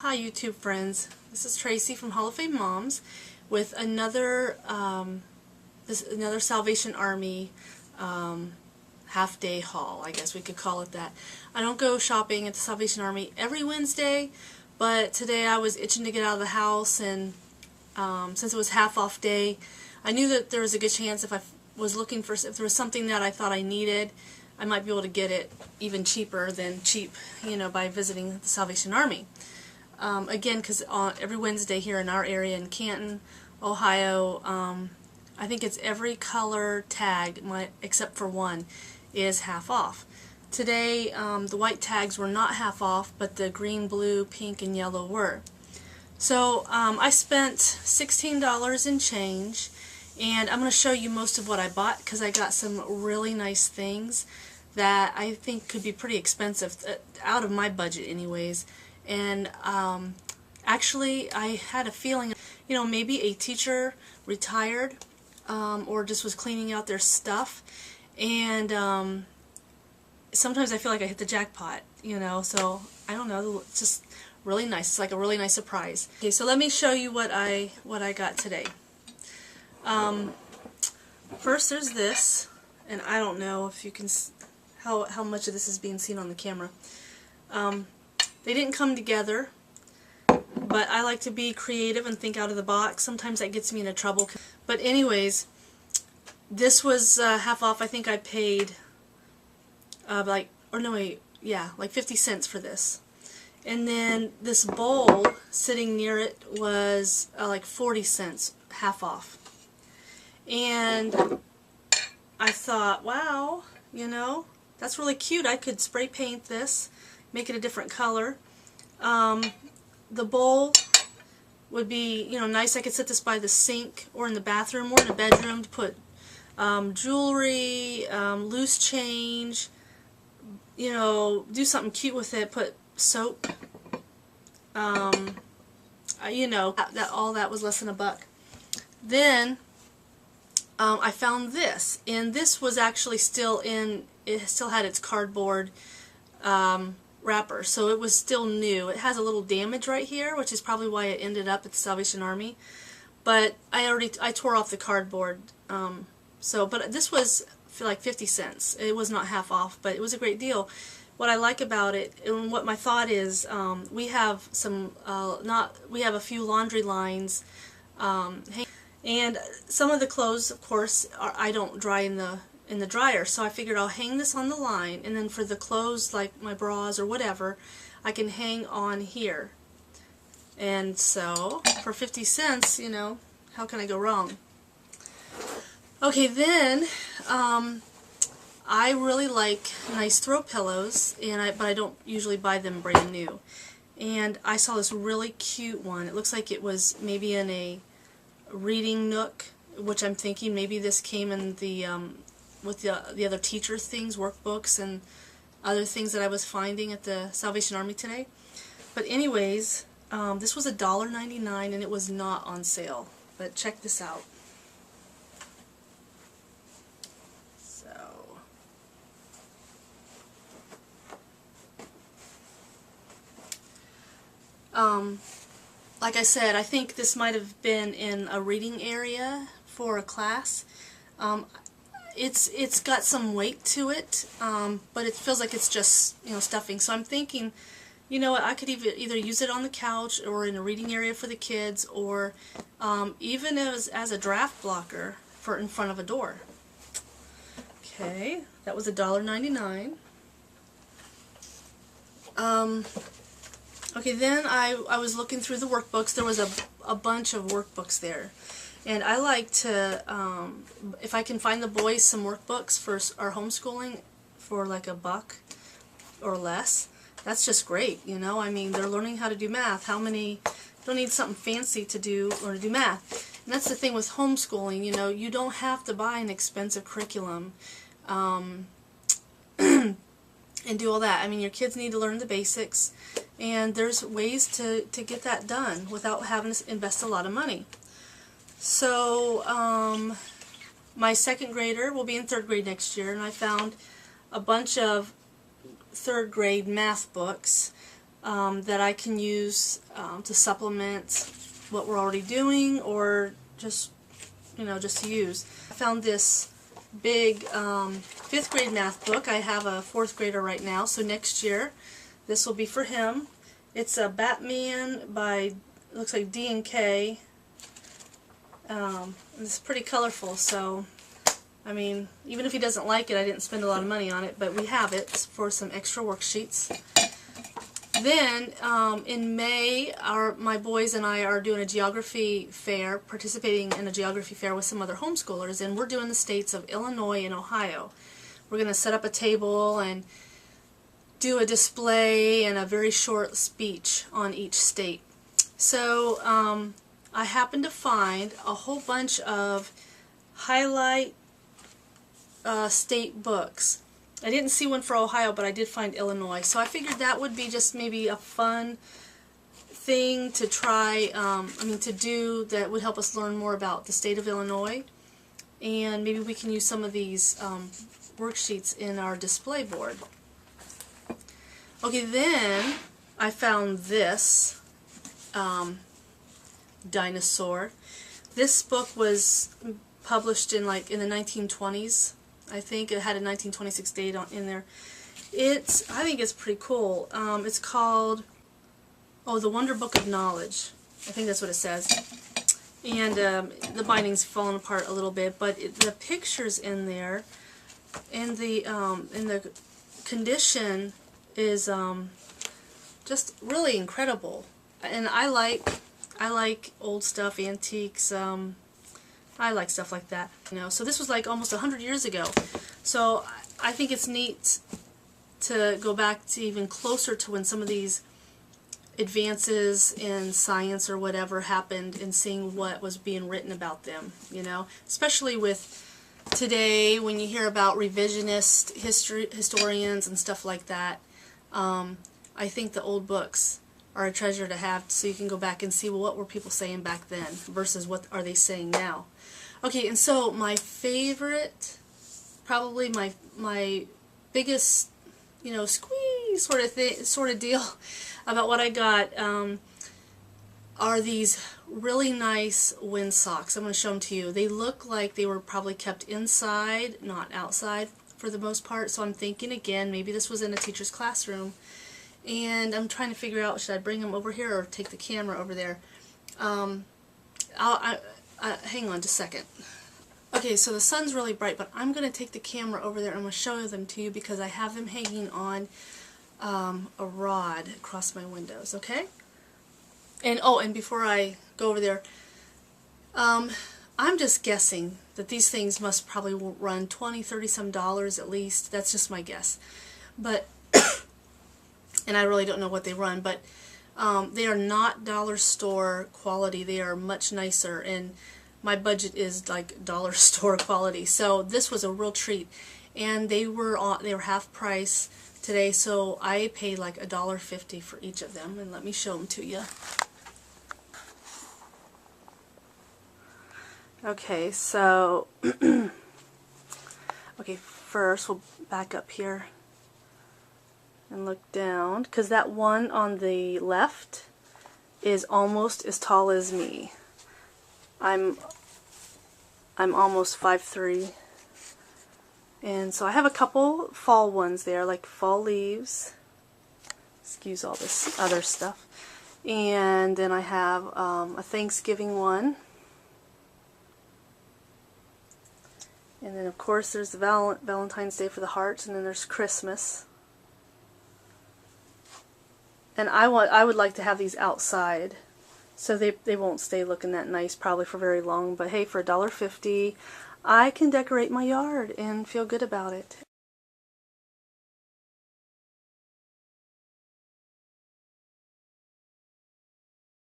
Hi YouTube friends, this is Tracy from Hall of Fame Moms with another Salvation Army half-day haul. I guess we could call it that. I don't go shopping at the Salvation Army every Wednesday, but today I was itching to get out of the house, and since it was half-off day, I knew that there was a good chance if I was looking for, if there was something that I thought I needed, I might be able to get it even cheaper than cheap, by visiting the Salvation Army. Again, because every Wednesday here in our area in Canton, Ohio, I think it's every color tag, except for one, is half off. Today, the white tags were not half off, but the green, blue, pink, and yellow were. So I spent $16 in change, and I'm going to show you most of what I bought because I got some really nice things that I think could be pretty expensive, out of my budget anyways. And actually, I had a feeling, maybe a teacher retired or just was cleaning out their stuff, and sometimes I feel like I hit the jackpot, so I don't know, it's just really nice. It's like a really nice surprise. Okay, so let me show you what I got today. First, there's this, and I don't know if you can how much of this is being seen on the camera. They didn't come together, but I like to be creative and think out of the box. Sometimes that gets me into trouble. But anyways, this was half off. I think I paid like 50 cents for this. And then this bowl sitting near it was like 40 cents, half off. And I thought, wow, that's really cute. I could spray paint this, make it a different color. The bowl would be, nice. I could set this by the sink or in the bathroom or in the bedroom to put jewelry, loose change, do something cute with it, put soap. All that was less than $1. Then I found this, and this was actually still it still had its cardboard wrapper, so it was still new. It has a little damage right here, which is probably why it ended up at the Salvation Army, but I tore off the cardboard, but this was for like 50 cents. It was not half off, but it was a great deal. What I like about it, and what my thought is, we have a few laundry lines, and some of the clothes, of course, I don't dry in the dryer, so I figured I'll hang this on the line, and then for the clothes like my bras or whatever, I can hang on here. And so for 50 cents, how can I go wrong? Okay, then I really like nice throw pillows, but I don't usually buy them brand new. And I saw this really cute one. It looks like it was maybe in a reading nook, which I'm thinking maybe this came in the with the other teacher things, workbooks and other things that I was finding at the Salvation Army today. But anyways, this was $1.99 and it was not on sale. But check this out. So, like I said, I think this might have been in a reading area for a class. It's got some weight to it, but it feels like it's just stuffing. So I'm thinking, I could either use it on the couch or in a reading area for the kids, or even as a draft blocker for in front of a door. Okay, that was $1.99. Okay, then I was looking through the workbooks. There was a bunch of workbooks there. And I like to, if I can find the boys some workbooks for our homeschooling for like $1 or less, that's just great, I mean, they're learning how to do math. How many don't need something fancy to learn to do math? And that's the thing with homeschooling, you don't have to buy an expensive curriculum and do all that. I mean, your kids need to learn the basics, and there's ways to get that done without having to invest a lot of money. So, my second grader will be in 3rd grade next year, and I found a bunch of 3rd grade math books that I can use to supplement what we're already doing, or just, just to use. I found this big 5th grade math book. I have a 4th grader right now, so next year this will be for him. It's a Batman by, looks like D&K. It's pretty colorful, so I mean, even if he doesn't like it, I didn't spend a lot of money on it, but we have it for some extra worksheets. Then, in May, my boys and I are doing a geography fair, participating in a geography fair with some other homeschoolers, and we're doing the states of Illinois and Ohio. We're going to set up a table and do a display and a very short speech on each state. So, I happened to find a whole bunch of highlight state books. I didn't see one for Ohio, but I did find Illinois. So I figured that would be just maybe a fun thing to try, to do, that would help us learn more about the state of Illinois. And maybe we can use some of these worksheets in our display board. Okay, then I found this dinosaur. This book was published in the 1920s. I think it had a 1926 date in there. I think it's pretty cool. It's called, The Wonder Book of Knowledge. I think that's what it says. And the binding's fallen apart a little bit, but the pictures in there and the condition is just really incredible. And I like old stuff, antiques. I like stuff like that, So this was like almost 100 years ago. So I think it's neat to go back to even closer to when some of these advances in science or whatever happened, and seeing what was being written about them, Especially with today, when you hear about revisionist historians and stuff like that. I think the old books are a treasure to have, so you can go back and see, well, what were people saying back then versus what are they saying now. Okay, and so my favorite, probably my biggest, squeeze sort of deal about what I got are these really nice wind socks. I'm going to show them to you. They look like they were probably kept inside, not outside for the most part. So I'm thinking again, maybe this was in a teacher's classroom. And I'm trying to figure out, should I bring them over here or take the camera over there? Hang on just a second. Okay, so the sun's really bright, but I'm going to take the camera over there and I'm going to show them to you because I have them hanging on a rod across my windows, okay? And before I go over there, I'm just guessing that these things must probably run $20, $30 some at least. That's just my guess. But and I really don't know what they run, but they are not dollar store quality. They are much nicer, and my budget is like dollar store quality. So this was a real treat, and they were half price today. So I paid like $1.50 for each of them, and let me show them to you. Okay, so first we'll back up here and look down, because that one on the left is almost as tall as me. I'm almost 5'3", and so I have a couple fall ones there, like fall leaves. Excuse all this other stuff. And then I have a Thanksgiving one. And then of course there's the Valentine's Day for the hearts, and then there's Christmas. And I would like to have these outside, so they won't stay looking that nice probably for very long. But hey, for $1.50, I can decorate my yard and feel good about it.